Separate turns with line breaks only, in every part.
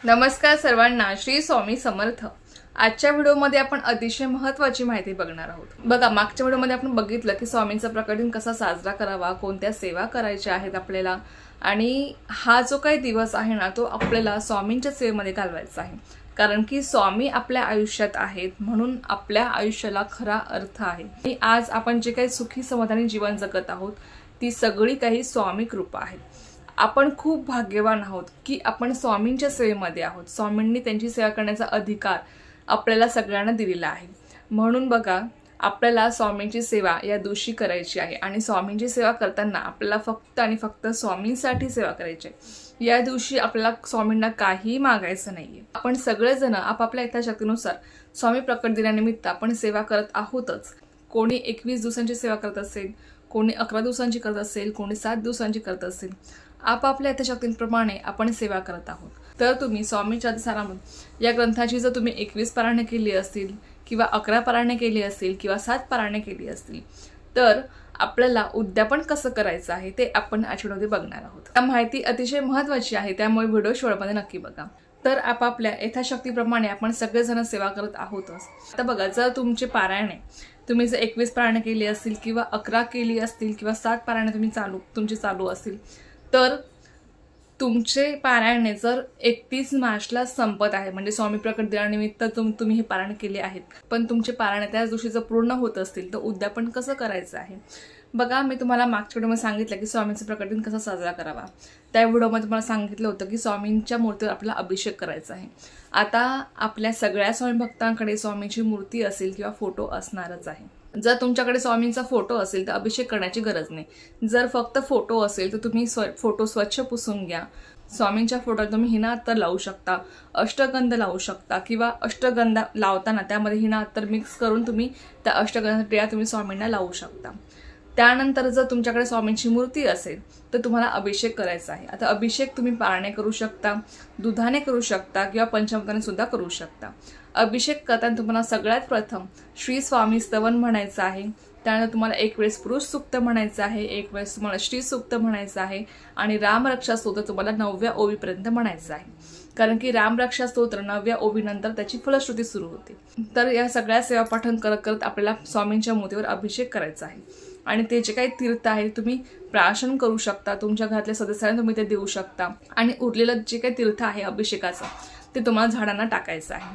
नमस्कार सर्वांना, श्री स्वामी समर्थ। आजच्या व्हिडिओमध्ये आपण अतिशय महत्त्वाची माहिती बघणार आहोत। बघा, मागच्या व्हिडिओमध्ये आपण बघितलं की स्वामींचा प्रकट दिन कसा साजरा करावा, कोणत्या सेवा करायच्या आहेत आपल्याला, आणि हा जो काही दिवस आहे ना तो आपल्याला स्वामींच्या सेवेमध्ये घालवायचा आहे। कारण की स्वामी आपल्या आयुष्यात आहेत, म्हणून आपल्या आयुष्याला खरा अर्थ आहे। आणि आज आपण जे काही सुखी समाधानी जीवन जगत आहोत ती सगळी काही स्वामी कृपा आहे। आपण खूप भाग्यवान आहोत की आपण स्वामींच्या सेवेमध्ये आहोत। स्वामींनी त्यांची सेवा करण्याचा अधिकार आपल्याला सगळ्यांना दिलेला आहे। म्हणून बघा, आपल्याला स्वामींची सेवा या दिवशी करायची आहे आणि स्वामींची सेवा करताना आपल्याला फक्त आणि फक्त स्वामींसाठी सेवा करायची आहे। या दिवशी आपल्याला स्वामींना काही मागायचं नाहीये। आपण सगळेजण आपापल्या यथाशक्तीनुसार स्वामी प्रकट दिनानिमित्त आपण सेवा करत आहोतच। कोणी 21 दिवसांची सेवा करत असेल, कोणी 11 दिवसांची करत असेल, कोणी 7 दिवसांची करत असेल। आपापल्या यथाशक्तींप्रमाणे आपण सेवा करत आहोत। तर तुम्ही स्वामी चरितामृत या ग्रंथाची जर तुम्ही 21 पारायणे केली असतील किंवा 11 पारायणे केली असतील किंवा 7 पारायणे केली असतील तर आपल्याला उद्यापन कसं करायचं आहे ते आपण आजच्या व्हिडिओमध्ये बघणार आहोत। ही माहिती अतिशय महत्त्वाची आहे, त्यामुळे व्हिडिओ शेवटपर्यंत नक्की बघा। तर आपापल्या यथाशक्तीप्रमाणे आपण सगळेजण सेवा करत आहोतच। आता बघा, जर तुमचे पारायणे तुम्ही जर 21 पारायणे केली असतील किंवा 11 केली असतील किंवा 7 पारायणे तुमची चालू असतील तर तुमचे पारायणे जर 31 मार्चला संपत आहे, म्हणजे स्वामी प्रकट दिनानिमित्त तुम्ही हे पारायण केले आहेत, पण तुमचे पारायणे त्याच दिवशी जर पूर्ण होत असतील तर उद्यापन कसं करायचं आहे बघा। मी तुम्हाला मागच्या व्हिडिओमध्ये सांगितलं की स्वामींचा प्रकट दिन कसा साजरा करावा। त्या व्हिडिओमध्ये तुम्हाला सांगितलं होतं की स्वामींच्या मूर्तीवर आपल्याला अभिषेक करायचा आहे। आता आपल्या सगळ्या स्वामी भक्तांकडे स्वामींची मूर्ती असेल किंवा फोटो असणारच आहे। जर तुमच्याकडे स्वामींचा फोटो असेल तर अभिषेक करण्याची गरज नाही। जर फक्त फोटो असेल तर तुम्ही फोटो स्वच्छ पुसून घ्या। स्वामींच्या फोटोला तुम्ही हिना अत्तर लावू शकता, अष्टगंध लावू शकता किंवा अष्टगंध लावताना त्यामध्ये हिना अत्तर मिक्स करून तुम्ही त्या अष्टगंधाच्या टिळा तुम्ही स्वामींना लावू शकता। त्यानंतर जर तुमच्याकडे स्वामींची मूर्ती असेल तर तुम्हाला अभिषेक करायचा आहे। आता अभिषेक तुम्ही पाण्याने करू शकता, दुधाने करू शकता किंवा पंचामृताने सुद्धा करू शकता। अभिषेक करताना तुम्हाला सगळ्यात प्रथम श्री स्वामी स्तवन म्हणायचं आहे। त्यानंतर तुम्हाला एक वेळेस पुरुष सूक्त म्हणायचं आहे, एक वेळेस तुम्हाला श्री सूक्त म्हणायचं आहे आणि रामरक्षा स्तोत्र तुम्हाला 9व्या ओवीपर्यंत म्हणायचं आहे। कारण की रामरक्षा स्तोत्र 9व्या ओवीनंतर त्याची फलश्रुती सुरू होते। तर या सगळ्या सेवा पठण करत करत आपल्याला स्वामींच्या मूर्तीवर अभिषेक करायचा आहे। आणि ते जे काही तीर्थ आहे तुम्ही प्राशन करू शकता, तुमच्या घरातल्या सदस्यांना तुम्ही ते देऊ शकता आणि उरलेलं जे काही तीर्थ आहे अभिषेकाचं ते तुम्हाला झाडांना टाकायचं आहे।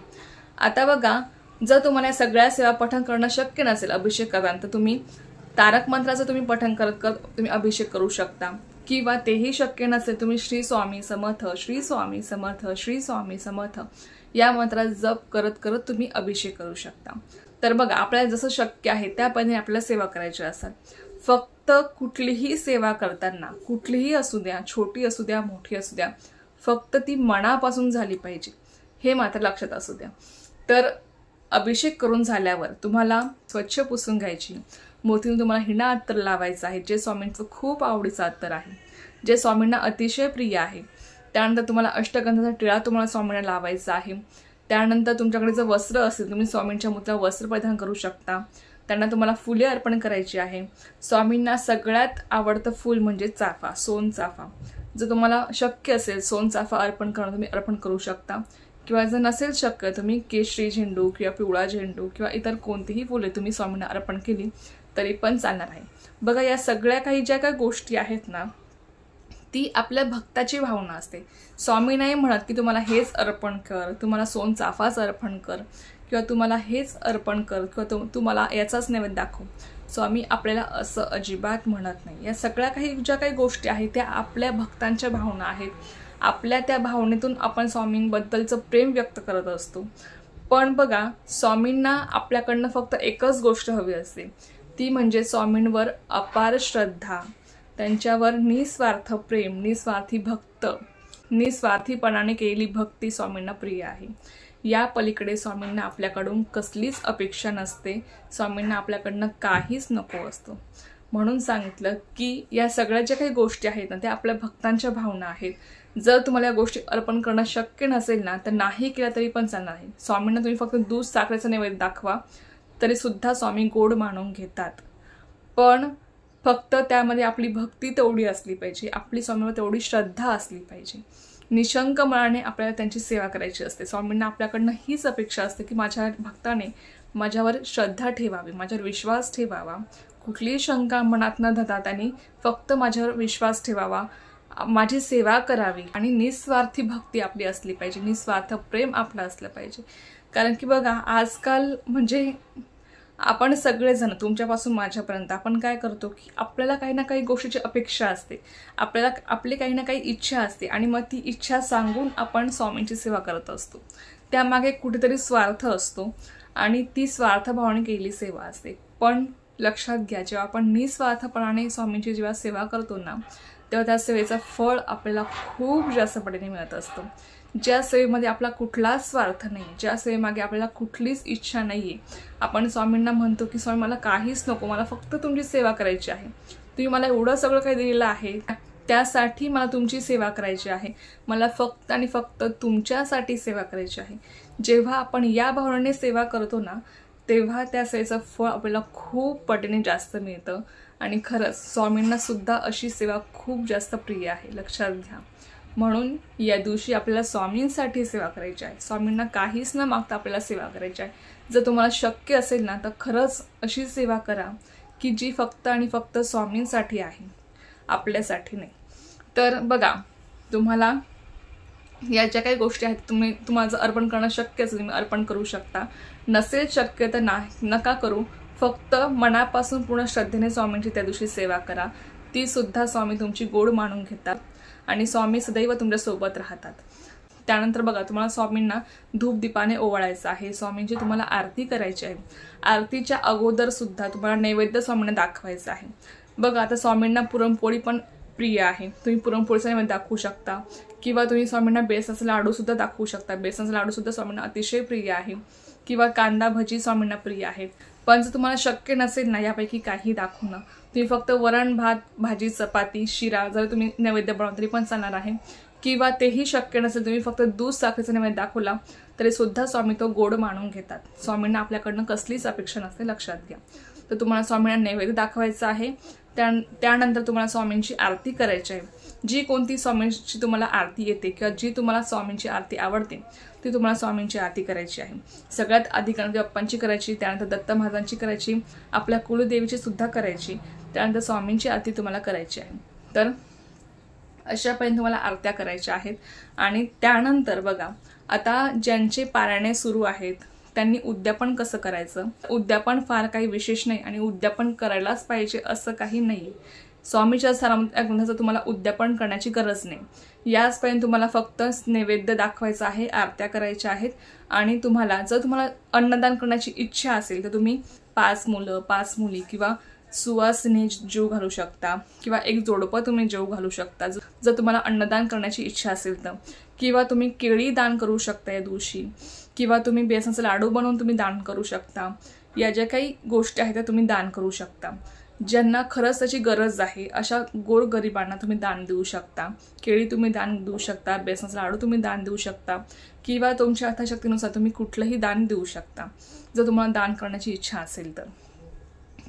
आता बघा, जर तुम्हाला सगळ्या सेवा पठण करणं शक्य नसेल अभिषेक करताना तर तुम्ही तारक मंत्राचं तुम्ही पठण करत करत तुम्ही अभिषेक करू शकता, किंवा तेही शक्य नसेल तुम्ही श्री स्वामी समर्थ, श्री स्वामी समर्थ, श्री स्वामी समर्थ या मंत्राचा जप करत करत तुम्ही अभिषेक करू शकता। तर बघा, आपल्याला जसं शक्य आहे त्या पद्धतीने आपल्याला सेवा करायची असतात। फक्त कुठलीही सेवा करताना, कुठलीही असू द्या, छोटी असू द्या मोठी असू द्या, फक्त ती मनापासून झाली पाहिजे, हे मात्र लक्षात असू द्या। तर अभिषेक करून झाल्यावर तुम्हाला स्वच्छ पुसून घ्यायची मूर्तीने, तुम्हाला हिना अत्तर लावायचं आहे, जे स्वामींचं खूप आवडीचं अत्तर आहे, जे स्वामींना अतिशय प्रिय आहे। त्यानंतर तुम्हाला अष्टगंधाचा टिळा तुम्हाला स्वामींना लावायचा आहे। त्यानंतर तुमच्याकडे जर वस्त्र असेल तुम्ही स्वामींच्या मूर्तीला वस्त्र परिधान करू शकता। त्यांना तुम्हाला फुले अर्पण करायची आहे। स्वामींना सगळ्यात आवडतं फूल म्हणजे चाफा, सोनचाफा। जर तुम्हाला शक्य असेल सोनचाफा अर्पण करणं तुम्ही अर्पण करू शकता, किंवा जर नसेल शक्य तुम्ही केशरी झेंडू किंवा पिवळा झेंडू किंवा इतर कोणतीही फुले तुम्ही स्वामींना अर्पण केली तरी पण चालणार आहे। बघा, या सगळ्या काही ज्या काही गोष्टी आहेत ना ती आपल्या भक्ताची भावना असते। स्वामी नाही म्हणत की तुम्हाला हेच अर्पण कर, तुम्हाला सोनचाफाच अर्पण कर किंवा तुम्हाला हेच अर्पण कर किंवा तुम्हाला याचाच नैवेद्य दाखव। स्वामी आपल्याला असं अजिबात म्हणत नाही। या सगळ्या काही ज्या काही गोष्टी आहेत त्या आपल्या भक्तांच्या भावना आहेत। आपल्या त्या भावनेतून आपण स्वामींबद्दलचं प्रेम व्यक्त करत असतो। पण बघा, स्वामींना आपल्याकडनं फक्त एकच गोष्ट हवी असते, ती म्हणजे स्वामींवर अपार श्रद्धा, त्यांच्यावर निस्वार्थ प्रेम, निस्वार्थी भक्त, निस्वार्थीपणाने केलेली भक्ती स्वामींना प्रिय आहे। या पलीकडे स्वामींना आपल्याकडून कसलीच अपेक्षा नसते, स्वामींना आपल्याकडनं काहीच नको असतं। म्हणून सांगितलं की या सगळ्या ज्या काही गोष्टी आहेत ना त्या आपल्या भक्तांच्या भावना आहेत। जर तुम्हाला या गोष्टी अर्पण करणं शक्य नसेल ना तर नाही केलं तरी पण चालणार आहे। स्वामींना तुम्ही फक्त दूध साखरेचं नैवेद्य दाखवा तरी सुद्धा स्वामी गोड मानून घेतात, पण फक्त त्यामध्ये आपली भक्ती तेवढी असली पाहिजे, आपली स्वामीवर तेवढी श्रद्धा असली पाहिजे। निशंक मनाने आपल्याला त्यांची सेवा करायची असते. स्वामींना आपल्याकडनं हीच अपेक्षा असते की माझ्या भक्ताने माझ्यावर श्रद्धा ठेवावी, माझ्यावर विश्वास ठेवावा, कुठलीही शंका मनात न धरता त्यांनी फक्त माझ्यावर विश्वास ठेवावा, माझी सेवा करावी आणि निस्वार्थी भक्ती आपली असली पाहिजे, निस्वार्थ प्रेम आपलं असलं पाहिजे. कारण की बघा आजकाल म्हणजे आपण सगळेजण तुमच्यापासून माझ्यापर्यंत आपण काय करतो की आपल्याला काही ना काही गोष्टीची अपेक्षा असते, आपल्याला आपली काही ना काही इच्छा असते आणि मग ती इच्छा सांगून आपण स्वामींची सेवा करत असतो. त्यामागे कुठेतरी स्वार्थ असतो आणि ती स्वार्थभावाने केलेली सेवा असते. पण लक्षात घ्या, जेव्हा आपण निस्वार्थपणाने स्वामींची जेव्हा सेवा करतो ना, तेव्हा त्या सेवेचं फळ आपल्याला खूप जास्त पटीने मिळत असतं. ज्या सेवेमध्ये आपला कुठलाच स्वार्थ नाही, ज्या सेवेमागे आपल्याला कुठलीच इच्छा नाहीये, आपण स्वामींना म्हणतो की स्वामी मला काहीच नको, मला फक्त तुमची सेवा करायची आहे, तुम्ही मला एवढं सगळं काही दिलेलं आहे, त्यासाठी मला तुमची सेवा करायची आहे, मला फक्त आणि फक्त तुमच्यासाठी सेवा करायची आहे. जेव्हा आपण या भावनेने सेवा करतो ना, तेव्हा त्या सेवेचं फळ आपल्याला खूप पटीने जास्त मिळतं. आणि खरंच स्वामींना सुद्धा अशी सेवा खूप जास्त प्रिय आहे, लक्षात घ्या. म्हणून या दिवशी आपल्याला स्वामींसाठी सेवा करायची आहे, स्वामींना काहीच न मागता आपल्याला सेवा करायची आहे. जर तुम्हाला शक्य असेल ना तर खरंच अशी सेवा करा की जी फक्त आणि फक्त स्वामींसाठी आहे, आपल्यासाठी नाही. तर बघा, तुम्हाला या ज्या काही गोष्टी आहेत तुम्हाला जर अर्पण करणं शक्य असेल तुम्ही अर्पण करू शकता, नसेल शक्य तर नका करू. फक्त मनापासून पूर्ण श्रद्धेने स्वामींची त्या दिवशी सेवा करा, ती सुद्धा स्वामी तुमची गोड मानून घेतात आणि स्वामी सदैव तुमच्या सोबत राहतात. त्यानंतर बघा, तुम्हाला स्वामींना धूप दीपाने ओवाळायचं आहे, स्वामींची तुम्हाला आरती करायची आहे. आरतीच्या अगोदर सुद्धा तुम्हाला नैवेद्य स्वामींना दाखवायचं आहे. बघा, आता स्वामींना पुरणपोळी पण प्रिय आहे, तुम्ही पुरणपोळीचा नैवेद्य दाखवू शकता किंवा तुम्ही स्वामींना बेसनाचा लाडू सुद्धा दाखवू शकता. बेसनाचा लाडू सुद्धा स्वामींना अतिशय प्रिय आहे किंवा कांदा भजी स्वामींना प्रिय आहेत. पण जर तुम्हाला शक्य नसेल ना यापैकी काही दाखवणं, तुम्ही फक्त वरण भात भाजी चपाती शिरा जर तुम्ही नैवेद्य बनवला तरी पण चालणार आहे, किंवा तेही शक्य नसेल तुम्ही फक्त दूध साखरेचा नैवेद्य दाखवला तरी सुद्धा स्वामी तो गोड मानून घेतात. स्वामींना आपल्याकडनं कसलीच अपेक्षा नसते, लक्षात घ्या. तर तुम्हाला स्वामींना नैवेद्य दाखवायचा आहे. त्यानंतर तुम्हाला स्वामींची आरती करायची आहे. जी कोणती स्वामींची तुम्हाला आरती येते किंवा जी तुम्हाला स्वामींची आरती आवडते ती तुम्हाला स्वामींची आरती करायची आहे. सगळ्यात आधी गणपती बाप्पांची करायची, त्यानंतर दत्त महाराजांची करायची, आपल्या कुलदेवीची सुद्धा करायची, त्यानंतर स्वामींची आरती तुम्हाला करायची आहे. तर अशापर्यंत तुम्हाला आरत्या करायच्या आहेत. आणि त्यानंतर बघा, आता ज्यांचे पारायणे सुरू आहेत त्यांनी उद्यापन कसं करायचं. उद्यापन फार काही विशेष नाही आणि उद्यापन करायलाच पाहिजे असं काही नाही. स्वामीच्या ग्रंथाचं तुम्हाला उद्यापन करण्याची गरज नाही. याचपर्यंत तुम्हाला फक्त नैवेद्य दाखवायचा आहे, आरत्या करायच्या आहेत. आणि जर तुम्हाला अन्नदान करण्याची इच्छा असेल तर तुम्ही 5 मुलं 5 मुली किंवा सुवासिनी जीव घालू शकता किंवा एक जोडपं तुम्ही जीव घालू शकता जर तुम्हाला अन्नदान करण्याची इच्छा असेल तर. किंवा तुम्ही केळी दान करू शकता या दिवशी, किंवा तुम्ही बेसनाचा लाडू बनवून तुम्ही दान करू शकता. या ज्या काही गोष्टी आहेत त्या तुम्ही दान करू शकता. ज्यांना खरंच त्याची गरज आहे अशा गोरगरिबांना तुम्ही दान देऊ शकता. केळी तुम्ही दान देऊ शकता, बेसनाचा लाडू तुम्ही दान देऊ शकता, किंवा तुमच्या यथाशक्तीनुसार तुम्ही कुठलंही दान देऊ शकता जर तुम्हाला दान करण्याची इच्छा असेल तर.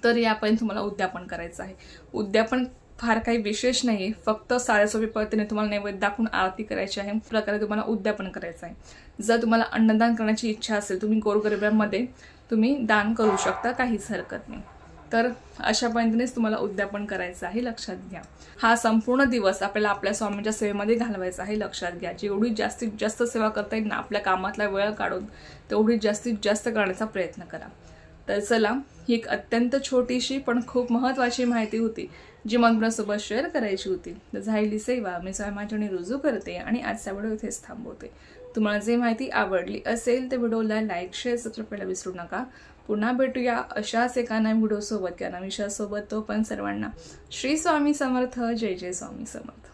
तर यापर्यंत तुम्हाला उद्यापन करायचं आहे. उद्यापन फार काही विशेष नाही, फक्त साध्या पद्धतीने तुम्हाला नैवेद्य दाखवून आरती करायची आहे, प्रकारे तुम्हाला उद्यापन करायचं आहे. जर तुम्हाला अन्नदान करण्याची इच्छा असेल तुम्ही गोरगरिबांमध्ये तुम्ही दान करू शकता, काहीच हरकत नाही. तर अशा पद्धतीनेच तुम्हाला उद्यापन करायचं आहे, लक्षात घ्या. हा संपूर्ण दिवस आपल्याला आपल्या स्वामींच्या सेवेमध्ये घालवायचा आहे, लक्षात घ्या. जेवढी जास्तीत जास्त सेवा करता येईल ना आपल्या कामातला वेळ काढून तेवढी जास्तीत जास्त करण्याचा प्रयत्न करा. तर चला, ही एक अत्यंत छोटीशी पण खूप महत्त्वाची माहिती होती जी मला तुमच्यासोबत शेअर करायची होती. तर झालेली सेवा मी माझ्याने रुजू करते आणि आजचा व्हिडिओ इथेच थांबवते. तुम्हाला जे माहिती आवडली असेल तर व्हिडिओला लाईक शेअर सबस्क्राईब करायला विसरू नका. पुन्हा भेटूया अशाच एका नवीन व्हिडिओ सोबत किंवा नवीन विषयासोबत. तो पण सर्वांना श्री स्वामी समर्थ. जय जय स्वामी समर्थ.